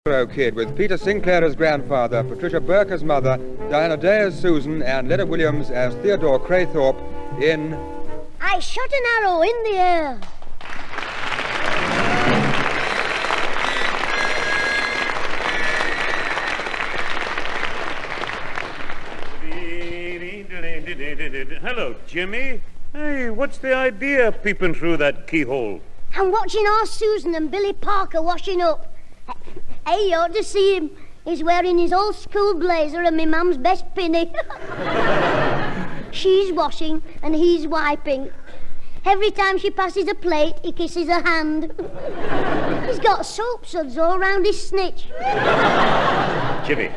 Clitheroe Kid with Peter Sinclair as grandfather, Patricia Burke as mother, Diana Day as Susan, and Leonard Williams as Theodore Craythorpe in I Shot an Arrow in the Air. Hello, Jimmy. Hey, what's the idea of peeping through that keyhole? I'm watching our Susan and Billy Parker washing up. Hey, you ought to see him. He's wearing his old school blazer and my mum's best pinny. She's washing and he's wiping. Every time she passes a plate, he kisses her hand. He's got soap suds all round his snitch. Jimmy,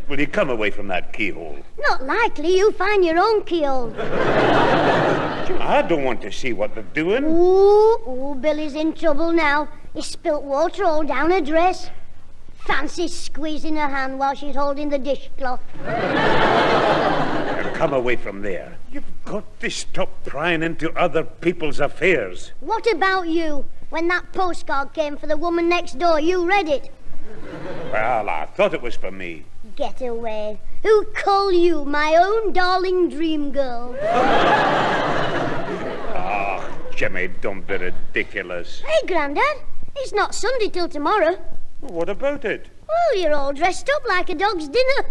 will you come away from that keyhole? Not likely. You find your own keyhole. I don't want to see what they're doing. Ooh, Billy's in trouble now. He spilt water all down her dress. Fancy squeezing her hand while she's holding the dishcloth. Now come away from there. You've got to stop prying into other people's affairs. What about you? When that postcard came for the woman next door, you read it. Well, I thought it was for me. Get away. Who call you my own darling dream girl? Oh, Jimmy, don't be ridiculous. Hey, Grandad, it's not Sunday till tomorrow. What about it? Well, you're all dressed up like a dog's dinner.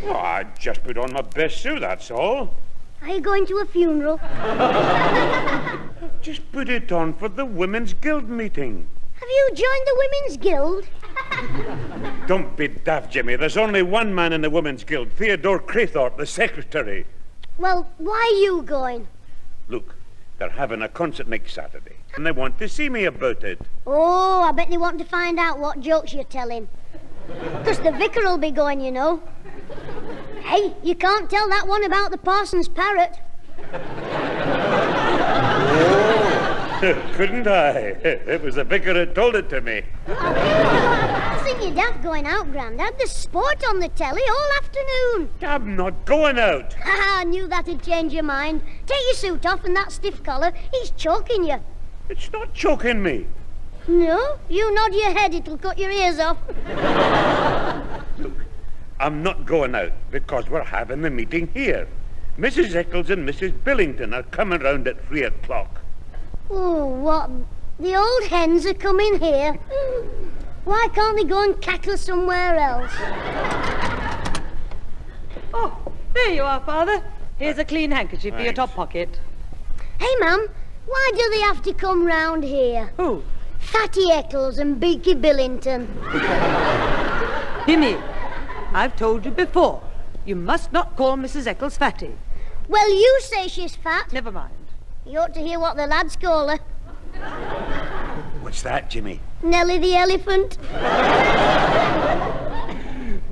Oh, I just put on my best suit, that's all. Are you going to a funeral? Just put it on for the Women's Guild meeting. Have you joined the Women's Guild? Don't be daft, Jimmy. There's only one man in the Women's Guild, Theodore Craythorpe, the secretary. Well, why are you going? Look, they're having a concert next Saturday, and they want to see me about it. Oh, I bet they want to find out what jokes you're telling. Because the vicar will be going, you know. Hey, you can't tell that one about the parson's parrot. Couldn't I? It was the vicar who told it to me. I think you're daft going out, Grandad. There's sport on the telly all afternoon. I'm not going out. I knew that'd change your mind. Take your suit off and that stiff collar. He's choking you. It's not choking me. No? You nod your head, it'll cut your ears off. Look, I'm not going out because we're having the meeting here. Mrs. Eccles and Mrs. Billington are coming round at 3 o'clock. Oh, what? The old hens are coming here. Why can't they go and cackle somewhere else? Oh, there you are, Father. Here's a clean handkerchief for your top pocket. Hey, Mum, why do they have to come round here? Who? Fatty Eccles and Beaky Billington. Jimmy, I've told you before. You must not call Mrs. Eccles fatty. Well, you say she's fat. Never mind. You ought to hear what the lads call her. What's that, Jimmy? Nellie the elephant.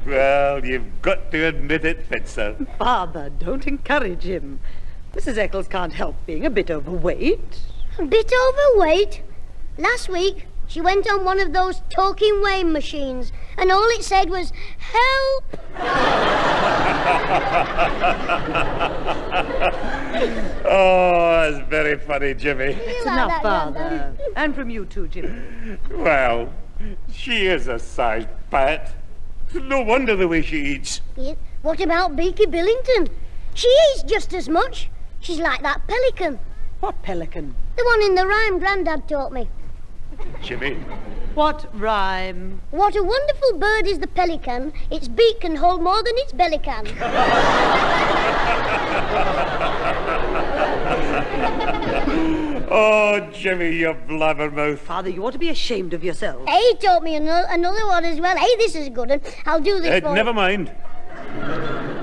Well, you've got to admit it fits her. Father, don't encourage him. Mrs. Eccles can't help being a bit overweight. A bit overweight. Last week, she went on one of those talking weighing machines, and all it said was, help! Oh, that's very funny, Jimmy. It's like enough, that, Father. Grandad? And from you too, Jimmy. Well, she is a size pat. No wonder the way she eats. Yeah. What about Beaky Billington? She eats just as much. She's like that pelican. What pelican? The one in the rhyme Grandad taught me. Jimmy, What rhyme? What a wonderful bird is the pelican. Its beak can hold more than its belly can. oh, Jimmy, you blabbermouth. Father, you ought to be ashamed of yourself. Hey, he taught me another one as well. Hey, this is a good one. I'll do this for Never you. mind.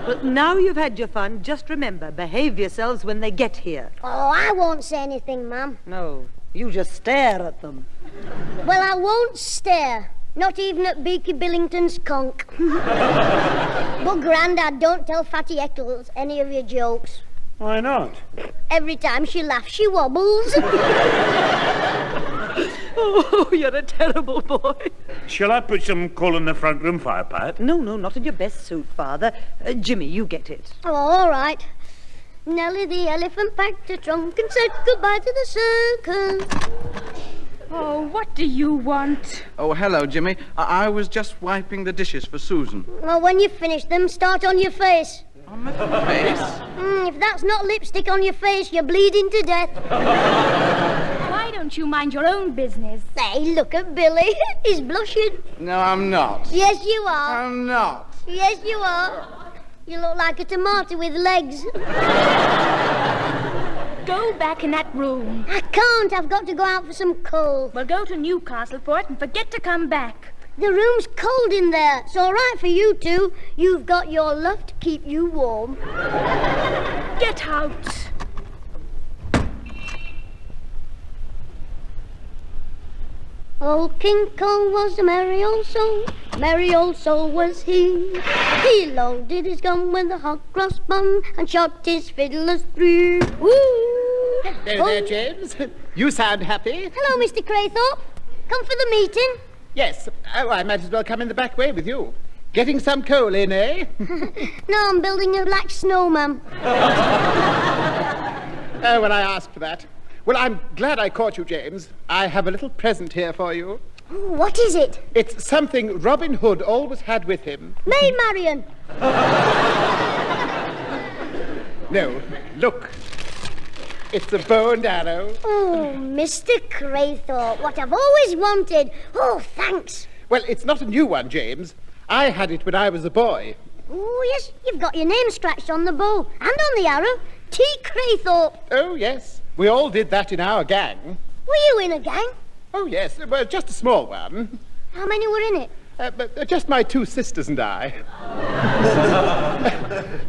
Well, now you've had your fun, just remember, behave yourselves when they get here. Oh, I won't say anything, Mum. No, you just stare at them. Well, I won't stare. Not even at Beaky Billington's conch. But, Grandad, don't tell Fatty Eccles any of your jokes. Why not? Every time she laughs, she wobbles. Oh, you're a terrible boy. Shall I put some coal in the front room fire, Pat? No, not in your best suit, Father. Jimmy, you get it. Oh, all right. Nellie the elephant packed her trunk and said goodbye to the circus. Oh, what do you want? Oh, hello, Jimmy. I was just wiping the dishes for Susan. Well, when you finish them, start on your face. On my face? If that's not lipstick on your face, you're bleeding to death. Why don't you mind your own business? Hey, look at Billy. He's blushing. No, I'm not. Yes, you are. I'm not. Yes, you are. You look like a tomato with legs. Go back in that room. I can't. I've got to go out for some coal. Well, go to Newcastle for it and forget to come back. The room's cold in there. It's all right for you two. You've got your love to keep you warm. Get out. Old King Cole was a merry old soul was he. He loaded his gun with a hot cross bun and shot his fiddlers through. Woo! Hello there, James. You sound happy. Hello, Mr. Craythorpe. Come for the meeting? Yes. Oh, I might as well come in the back way with you. Getting some coal in, eh? No, I'm building a black snowman. Oh, well, I asked for that. Well, I'm glad I caught you, James. I have a little present here for you. Ooh, what is it? It's something Robin Hood always had with him. Maid Marian. No, look. It's a bow and arrow. Oh, Mr. Craythorpe, what I've always wanted. Oh, thanks. Well, it's not a new one, James. I had it when I was a boy. Oh, yes, you've got your name scratched on the bow and on the arrow. T. Craythorpe. Oh, yes. We all did that in our gang. Were you in a gang? Oh, yes. Well, just a small one. How many were in it? But just my two sisters and I.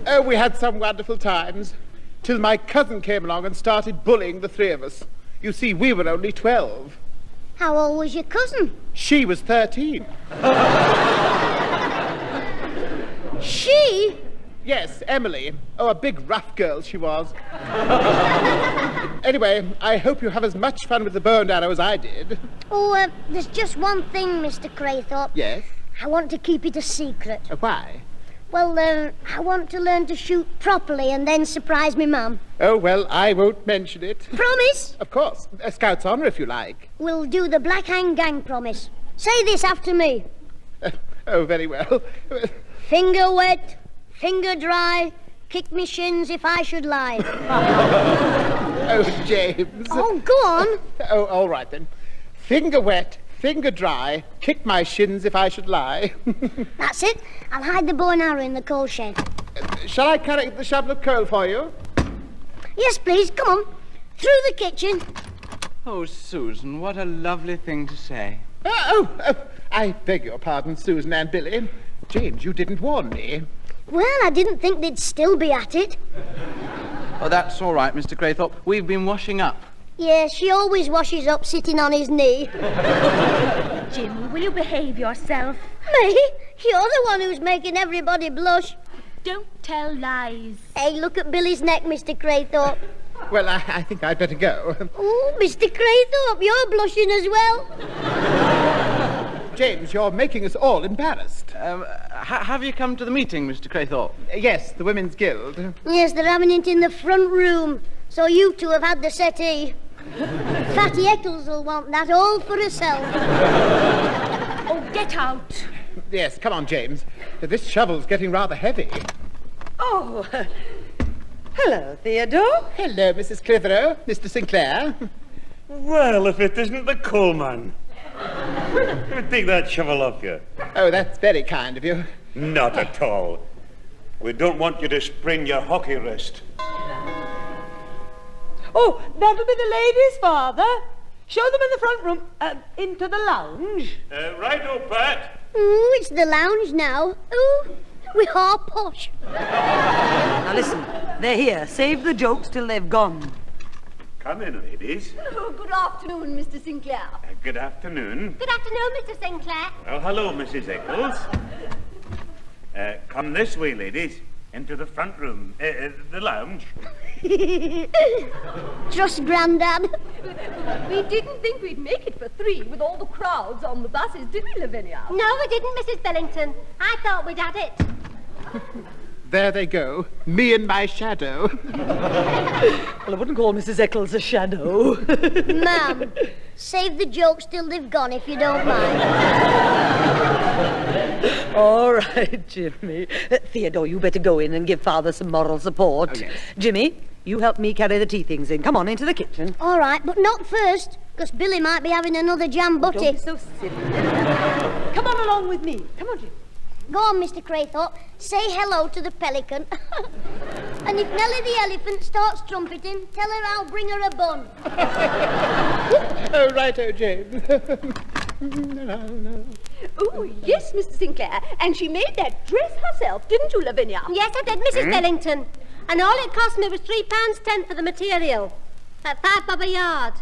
Oh, we had some wonderful times. Till my cousin came along and started bullying the three of us. You see, we were only 12. How old was your cousin? She was 13. She? Yes, Emily. Oh, a big rough girl she was. Anyway, I hope you have as much fun with the bow and arrow as I did. Oh, there's just one thing, Mr. Craythorpe. Yes? I want to keep it a secret. Why? Well, I want to learn to shoot properly and then surprise me mum. Oh, well, I won't mention it. Promise? Of course. A Scout's honour, if you like. We'll do the Black Hand Gang promise. Say this after me. Oh, very well. Finger wet, finger dry, kick me shins if I should lie. Oh, James. Oh, go on. Oh, all right, then. Finger wet, finger dry, kick my shins if I should lie. That's it. I'll hide the bow and arrow in the coal shed. Shall I carry the shovel of coal for you? Yes, please. Come on. Through the kitchen. Oh, Susan, what a lovely thing to say. Oh, I beg your pardon, Susan and Billy. James, you didn't warn me. Well, I didn't think they'd still be at it. Oh, that's all right, Mr. Craythorpe. We've been washing up. Yeah, she always washes up sitting on his knee. Jimmy, will you behave yourself? Me? You're the one who's making everybody blush. Don't tell lies. Hey, look at Billy's neck, Mr. Craythorpe. Well, I think I'd better go. Oh, Mr. Craythorpe, you're blushing as well. James, you're making us all embarrassed. Have you come to the meeting, Mr. Craythorpe? Yes, the Women's Guild. Yes, they're having it in the front room. So you two have had the settee. Fatty Eccles will want that all for herself. Oh, get out. Yes, come on, James. This shovel's getting rather heavy. Oh, hello, Theodore. Hello, Mrs. Clitheroe, Mr. Sinclair. Well, if it isn't the coalman. Let me take that shovel off you. Oh, that's very kind of you. Not at all. We don't want you to sprain your hockey wrist. Oh, that'll be the ladies, Father. Show them in the front room, into the lounge. Righto, Pat. Ooh, it's the lounge now. Ooh, we are posh. Now listen, they're here. Save the jokes till they've gone. Come in, ladies. Oh, good afternoon, Mr. Sinclair. Good afternoon. Good afternoon, Mr. Sinclair. Well, hello, Mrs. Eccles. Come this way, ladies. Into the front room. The lounge. Trust Grandad. We didn't think we'd make it for 3 with all the crowds on the buses, did we, Lavinia? No, we didn't, Mrs. Billington. I thought we'd had it. There they go, me and my shadow. Well, I wouldn't call Mrs. Eccles a shadow. Ma'am, Save the jokes till they've gone, if you don't mind. All right, Jimmy. Theodore, you better go in and give Father some moral support. Oh, yes. Jimmy, you help me carry the tea things in. Come on, into the kitchen. All right, but not first, because Billy might be having another jam butty. Don't be so silly. Come on along with me. Come on, Jimmy. Go on, Mr. Craythorpe. Say hello to the pelican. And if Nellie the elephant starts trumpeting, tell her I'll bring her a bun. Oh, righto, James. Oh, yes, Mr. Sinclair. And she made that dress herself, didn't you, Lavinia? Yes, I did, Mrs. Billington. And all it cost me was £3.10 for the material. At £5 a yard.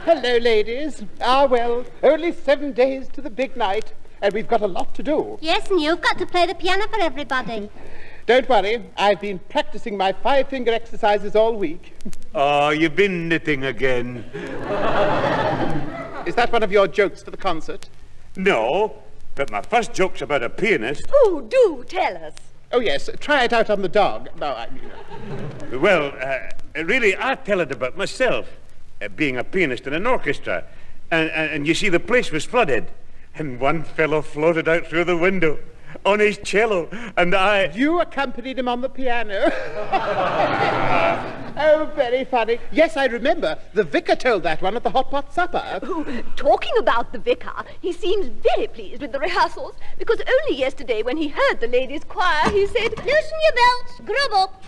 Hello, ladies. Ah, well, only 7 days to the big night, and we've got a lot to do. Yes, and you've got to play the piano for everybody. Don't worry, I've been practicing my 5-finger exercises all week. Oh, you've been knitting again. Is that one of your jokes for the concert? No, but my first joke's about a pianist. Oh, do tell us. Oh, yes, try it out on the dog. No, I mean... Well, really, I tell it about myself, being a pianist in an orchestra. And you see, the place was flooded, and one fellow floated out through the window on his cello, and I... You accompanied him on the piano. Oh, very funny. Yes, I remember. The vicar told that one at the hot pot supper. Oh, talking about the vicar, he seems very pleased with the rehearsals, because only yesterday when he heard the ladies' choir, he said, Loosen your belts, grub up.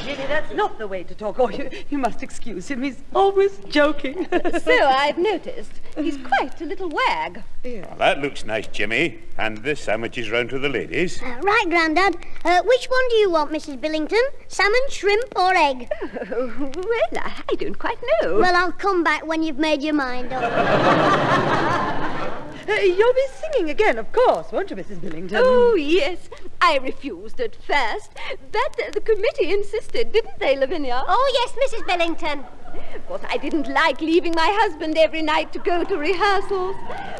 Jimmy, that's not the way to talk. Oh, you must excuse him. He's always joking. So I've noticed. He's quite a little wag. Well, that looks nice, Jimmy. And the sandwiches round to the ladies. Right, Grandad. Which one do you want, Mrs. Billington? Salmon, shrimp, or egg? Oh, well, I don't quite know. Well, I'll come back when you've made your mind up. You'll be singing again, of course, won't you, Mrs. Billington? Oh, yes. I refused at first, but the committee insisted, didn't they, Lavinia? Oh, yes, Mrs. Billington. Of course, I didn't like leaving my husband every night to go to rehearsals,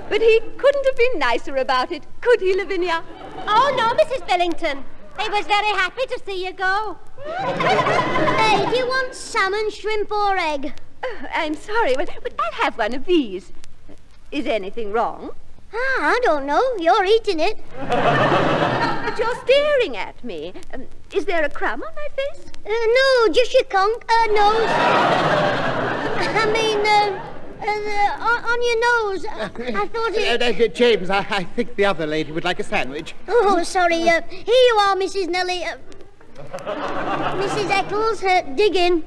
but he couldn't have been nicer about it, could he, Lavinia? Oh, no, Mrs. Billington. He was very happy to see you go. Hey, do you want salmon, shrimp, or egg? Oh, I'm sorry, but I'll have one of these. Is anything wrong? I don't know. You're eating it. But you're staring at me. Is there a crumb on my face? No, just your conch. Nose. I mean, on your nose. I thought it... James, I think the other lady would like a sandwich. Oh, sorry. Here you are, Mrs. Nellie. Mrs. Eccles, dig in.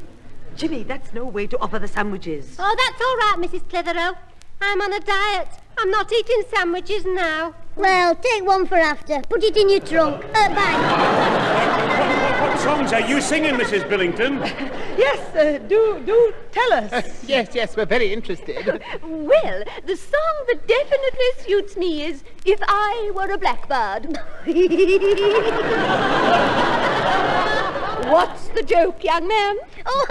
Jimmy, that's no way to offer the sandwiches. Oh, that's all right, Mrs. Clitheroe. I'm on a diet. I'm not eating sandwiches now. Well, take one for after. Put it in your trunk. Bye. What songs are you singing, Mrs. Billington? Yes, do tell us. Yes, we're very interested. Well, the song that definitely suits me is If I Were a Blackbird. What's the joke, young man? Oh,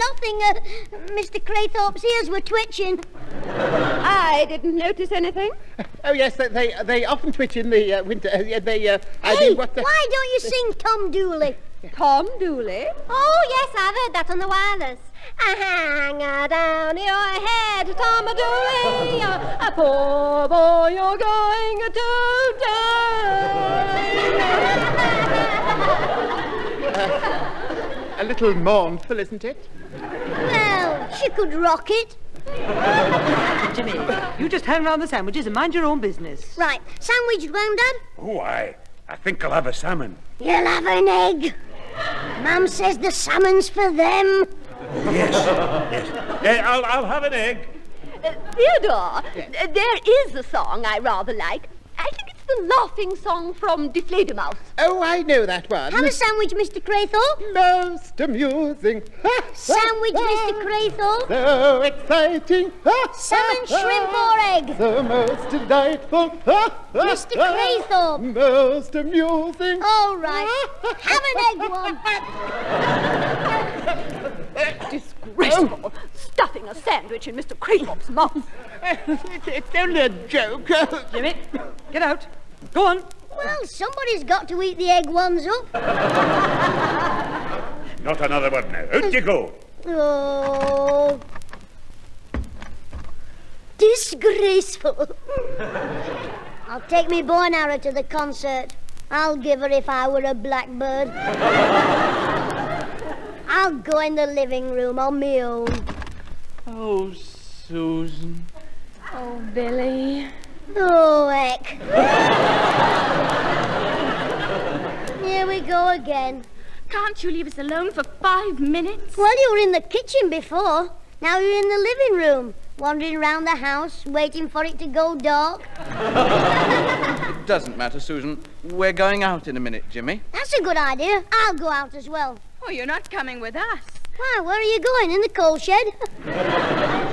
nothing. Mr. Craythorpe's ears were twitching. I didn't notice anything. Oh, yes, they often twitch in the winter. Why don't you sing Tom Dooley? Tom Dooley? Oh, yes, I've heard that on the wireless. A hanger down your head, Tom Dooley. A poor boy you're going to die. A little mournful, isn't it? Well, she could rock it. Jimmy, you just hang around the sandwiches and mind your own business. Right, sandwich, Grandad? Oh, I think I'll have a salmon. You'll have an egg. Mum says the salmon's for them. Yes. I'll have an egg. Theodore, there is a song I rather like. I think it's the laughing song from Die Fledermaus. Oh, I know that one. Have a sandwich, Mr. Craythorpe. Most amusing. Sandwich, Mr. Craythorpe. So exciting. Salmon, shrimp, or egg? The most delightful. Mr. Craythorpe. Most amusing. All right. Have an egg one. Disgraceful. Stuffing a sandwich in Mr. Craythorpe's mouth. It's only a joke. Jimmy, get out. Go on. Well, somebody's got to eat the egg ones up. Not another word now. Out you go. Oh. Disgraceful. I'll take me bow and arrow to the concert. I'll give her if I were a blackbird. I'll go in the living room on my own. Oh, Susan. Oh, Billy. Oh, heck. Here we go again. Can't you leave us alone for 5 minutes? Well, you were in the kitchen before. Now you're in the living room, wandering round the house, waiting for it to go dark. It doesn't matter, Susan. We're going out in a minute, Jimmy. That's a good idea. I'll go out as well. Oh, you're not coming with us. Why, where are you going? In the coal shed?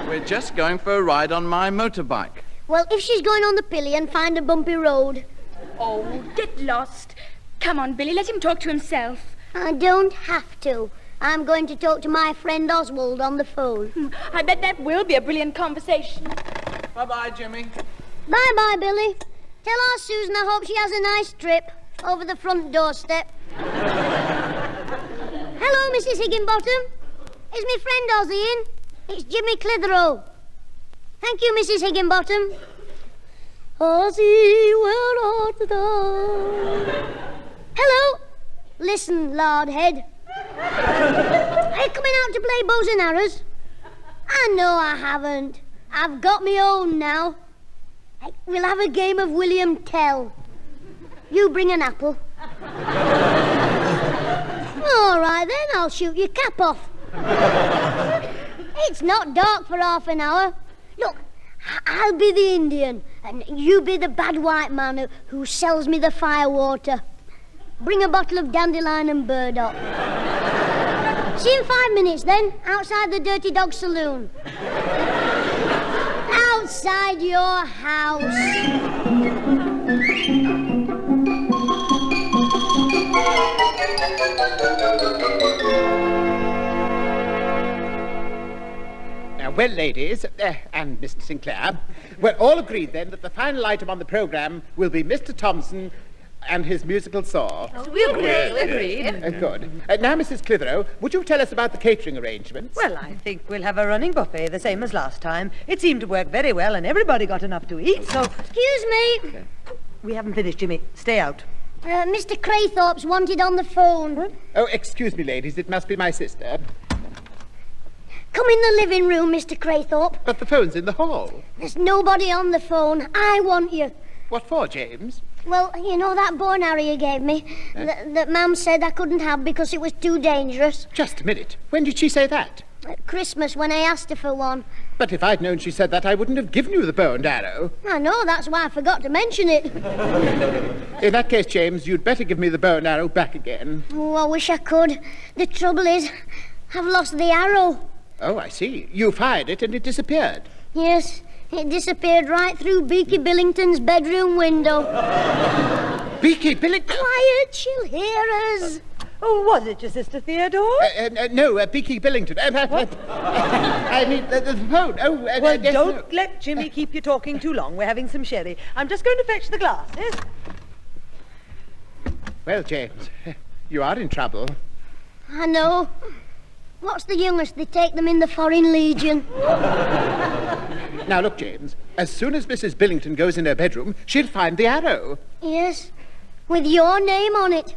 We're just going for a ride on my motorbike. Well, if she's going on the pillion, find a bumpy road. Oh, get lost. Come on, Billy, let him talk to himself. I don't have to. I'm going to talk to my friend Oswald on the phone. I bet that will be a brilliant conversation. Bye-bye, Jimmy. Bye-bye, Billy. Tell our Susan I hope she has a nice trip over the front doorstep. Hello, Mrs. Higginbottom. Is my friend Ozzy in? It's Jimmy Clitheroe. Thank you, Mrs. Higginbottom. Ozzy, where art thou? Hello. Listen, Lardhead. Are you coming out to play bows and arrows? I know I haven't. I've got me own now. We'll have a game of William Tell. You bring an apple. All right, then, I'll shoot your cap off. It's not dark for half an hour. Look, I'll be the Indian, and you be the bad white man who sells me the firewater. Bring a bottle of dandelion and burdock. See you in 5 minutes, then, outside the Dirty Dog Saloon. Outside your house. Now, well, ladies, and Mr. Sinclair, we're all agreed then that the final item on the programme will be Mr. Thompson and his musical saw. We agreed. Good. Now, Mrs. Clitheroe, would you tell us about the catering arrangements? Well, I think we'll have a running buffet, the same as last time. It seemed to work very well, and everybody got enough to eat, so... Excuse me. We haven't finished, Jimmy. Stay out. Mr. Craythorpe's wanted on the phone. What? Oh, excuse me, ladies, it must be my sister. Come in the living room, Mr. Craythorpe. But the phone's in the hall. There's nobody on the phone. I want you. What for, James? Well, you know that bow and arrow you gave me? That Mum said I couldn't have because it was too dangerous? Just a minute. When did she say that? At Christmas, when I asked her for one. But if I'd known she said that, I wouldn't have given you the bow and arrow. I know, that's why I forgot to mention it. In that case, James, you'd better give me the bow and arrow back again. Oh, I wish I could. The trouble is, I've lost the arrow. Oh, I see. You fired it and it disappeared. Yes, it disappeared right through Beaky Billington's bedroom window. Beaky Billington? Quiet, she'll hear us. Oh, was it your sister Theodore? No, Beaky Billington. What? I mean, the phone. Oh, Well, yes, don't no. let Jimmy keep you talking too long. We're having some sherry. I'm just going to fetch the glasses. Well, James, you are in trouble. I know. What's the youngest? They take them in the Foreign Legion. Now, look, James, as soon as Mrs. Billington goes in her bedroom, she'll find the arrow. Yes, with your name on it.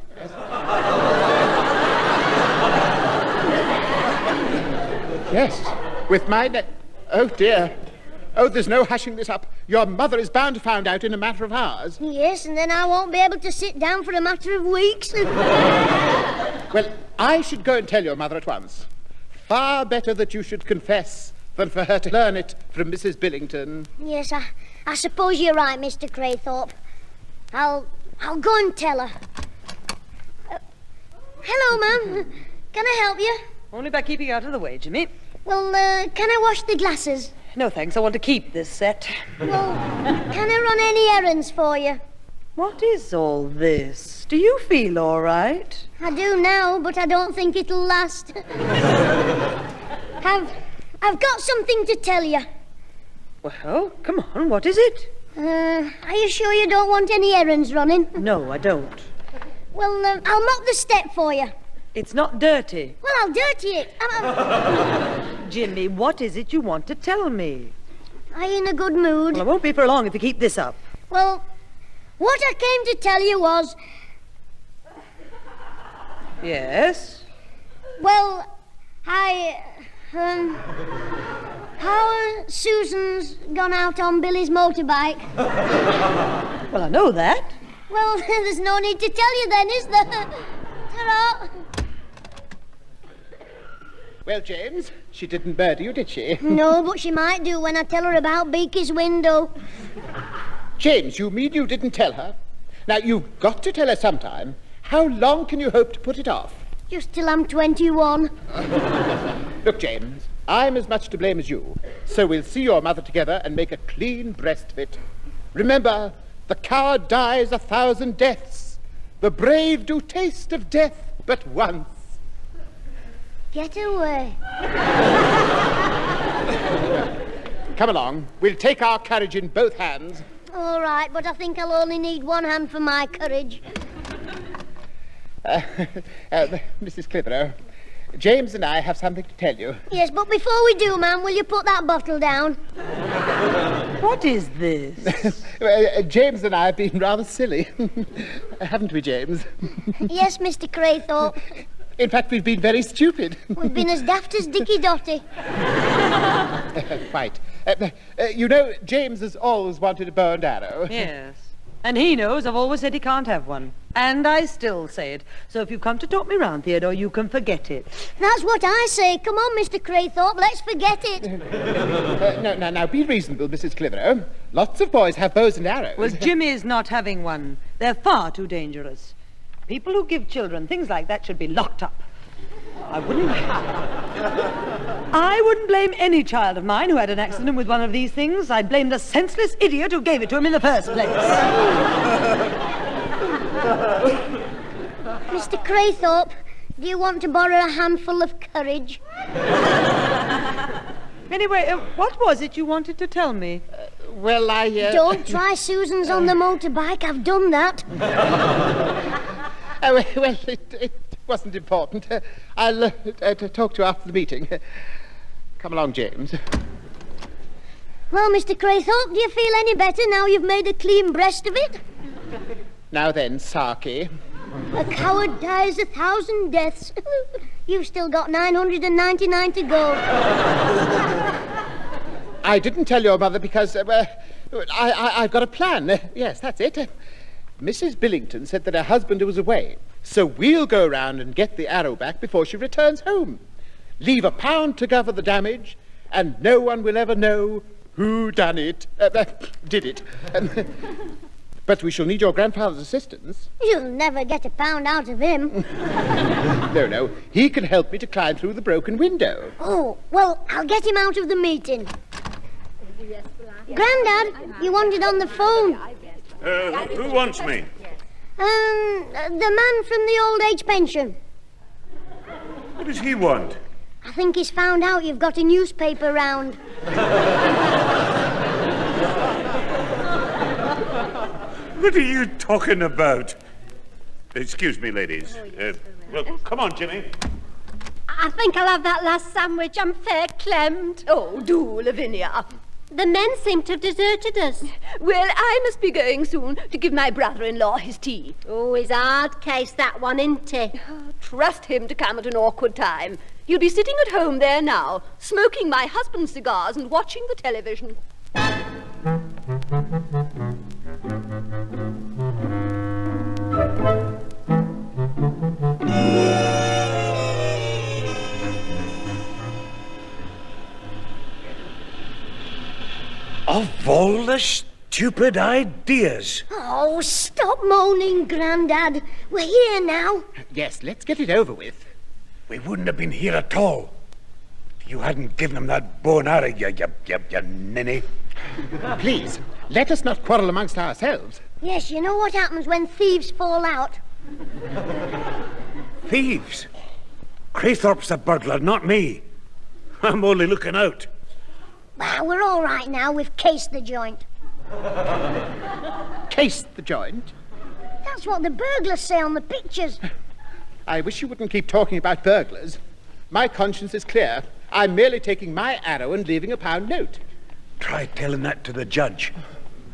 Yes, with my Oh, dear. Oh, there's no hushing this up. Your mother is bound to find out in a matter of hours. Yes, and then I won't be able to sit down for a matter of weeks. Well, I should go and tell your mother at once. Far better that you should confess than for her to learn it from Mrs. Billington. Yes, I suppose you're right, Mr. Craythorpe. I'll go and tell her. Hello, Mum. Can I help you? Only by keeping out of the way, Jimmy. Well, can I wash the glasses? No, thanks. I want to keep this set. Well, can I run any errands for you? What is all this? Do you feel all right? I do now, but I don't think it'll last. I've got something to tell you. Well, come on. What is it? Are you sure you don't want any errands running? No, I don't. Well, I'll mop the step for you. It's not dirty. Well, I'll dirty it. Jimmy, what is it you want to tell me? Are you in a good mood? Well, I won't be for long if you keep this up. Well, what I came to tell you was... Yes? Well, how Susan's gone out on Billy's motorbike. Well, I know that. Well, there's no need to tell you then, is there? Ta-ra! Well, James, she didn't murder you, did she? No, but she might do when I tell her about Beaky's window. James, you mean you didn't tell her? Now, you've got to tell her sometime. How long can you hope to put it off? Just till I'm 21. Look, James, I'm as much to blame as you, so we'll see your mother together and make a clean breast of it. Remember, the coward dies 1,000 deaths. The brave do taste of death but once. Get away. Come along. We'll take our courage in both hands. All right, but I think I'll only need one hand for my courage. Mrs. Clitheroe, James and I have something to tell you. Yes, but before we do, ma'am, will you put that bottle down? What is this? James and I have been rather silly. Haven't we, James? Yes, Mr. Craythorpe. In fact, we've been very stupid. We've been as daft as Dicky Dotty. Quite. You know, James has always wanted a bow and arrow. Yes. And he knows I've always said he can't have one. And I still say it. So if you come to talk me round, Theodore, you can forget it. That's what I say. Come on, Mr. Craythorpe, let's forget it. Now, be reasonable, Mrs. Clitheroe. Lots of boys have bows and arrows. Well, Jimmy's not having one. They're far too dangerous. People who give children things like that should be locked up. I wouldn't blame any child of mine who had an accident with one of these things. I'd blame the senseless idiot who gave it to him in the first place. Mr. Craythorpe, do you want to borrow a handful of courage? Anyway, what was it you wanted to tell me? Well, Don't try Susan's on the motorbike. I've done that. Well, it wasn't important. I'll talk to you after the meeting. Come along, James. Well, Mr. Craythorpe, do you feel any better now you've made a clean breast of it? Now then, Saki. A coward dies 1,000 deaths. You've still got 999 to go. I didn't tell your mother because I've got a plan. Yes, that's it. Mrs. Billington said that her husband was away, so we'll go round and get the arrow back before she returns home. Leave £1 to cover the damage, and no one will ever know who done it. Did it. But we shall need your grandfather's assistance. You'll never get £1 out of him. No. He can help me to climb through the broken window. Oh, well, I'll get him out of the meeting. Grandad, you wanted on the phone. Who wants me? The man from the old age pension. What does he want? I think he's found out you've got a newspaper round. What are you talking about? Excuse me, ladies. Well, come on, Jimmy. I think I'll have that last sandwich. I'm fair clemmed. Oh, do, Lavinia. The men seem to have deserted us. Well, I must be going soon to give my brother-in-law his tea. Oh, he's a hard case, that one, isn't he? Trust him to come at an awkward time. He'll be sitting at home there now, smoking my husband's cigars and watching the television. Of all the stupid ideas. Oh, stop moaning, Grandad. We're here now. Yes, let's get it over with. We wouldn't have been here at all if you hadn't given him that bow and arrow, you ninny. Please, let us not quarrel amongst ourselves. Yes, you know what happens when thieves fall out. Thieves? Craythorpe's the burglar, not me. I'm only looking out. Well, we're all right now. We've cased the joint. Cased the joint? That's what the burglars say on the pictures. I wish you wouldn't keep talking about burglars. My conscience is clear. I'm merely taking my arrow and leaving a £1 note. Try telling that to the judge.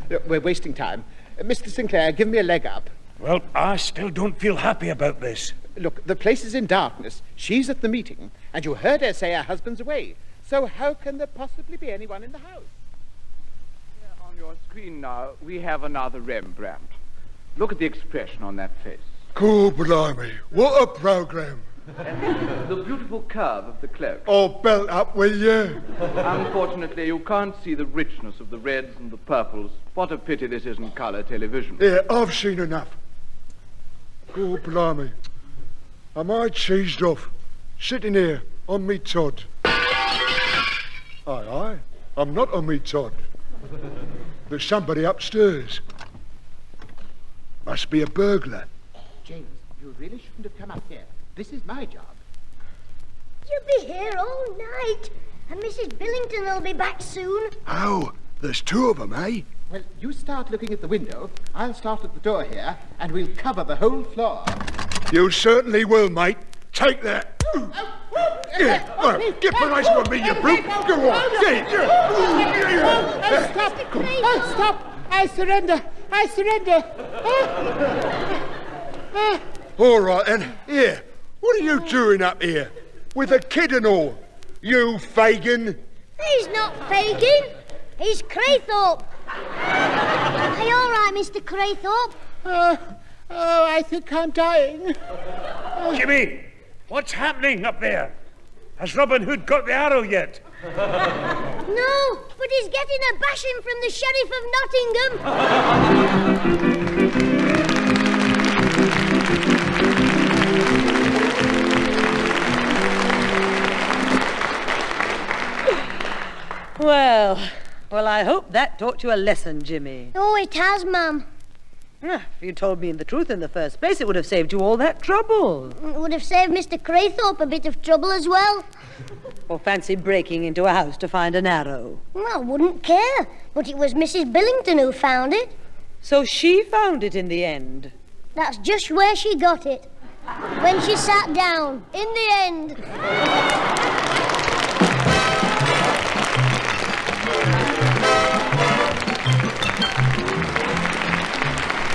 Look, we're wasting time. Mr. Sinclair, give me a leg up. Well, I still don't feel happy about this. Look, the place is in darkness. She's at the meeting, and you heard her say her husband's away. So how can there possibly be anyone in the house? Here on your screen now, we have another Rembrandt. Look at the expression on that face. Cool, blimey. What a programme. And the beautiful curve of the cloak. Oh, belt up, will you? Unfortunately, you can't see the richness of the reds and the purples. What a pity this isn't colour television. Yeah, I've seen enough. Cool, blimey. Am I cheesed off, sitting here on me Todd? Aye, I'm not on me Todd. There's somebody upstairs. Must be a burglar. James, you really shouldn't have come up here. This is my job. You'll be here all night, and Mrs. Billington will be back soon. Oh, there's two of them, eh? Well, you start looking at the window, I'll start at the door here, and we'll cover the whole floor. You certainly will, mate. Take that. Yeah, get behind on me, you brute. Go on. Oh, stop! Oh, stop! I surrender! I surrender! All right, then. Here, what are you doing up here? With a kid and all? You Fagin? He's not Fagin. He's Craythorpe. Are you all right, Mr. Craythorpe? Oh, I think I'm dying. Jimmy, what's happening up there? Has Robin Hood got the arrow yet? No, but he's getting a bashing from the Sheriff of Nottingham. Well, I hope that taught you a lesson, Jimmy. Oh, it has, Mum. If you told me the truth in the first place, it would have saved you all that trouble. It would have saved Mr. Craythorpe a bit of trouble as well. Or fancy breaking into a house to find an arrow. Well, I wouldn't care, but it was Mrs. Billington who found it. So she found it in the end. That's just where she got it. When she sat down, in the end.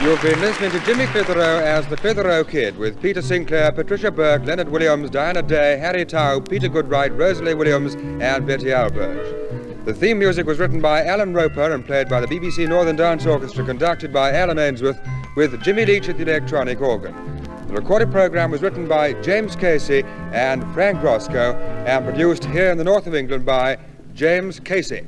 You've been listening to Jimmy Clitheroe as the Clitheroe Kid with Peter Sinclair, Patricia Burke, Leonard Williams, Diana Day, Harry Tow, Peter Goodright, Rosalie Williams and Betty Albert. The theme music was written by Alan Roper and played by the BBC Northern Dance Orchestra, conducted by Alan Ainsworth, with Jimmy Leach at the electronic organ. The recorded programme was written by James Casey and Frank Roscoe and produced here in the north of England by James Casey.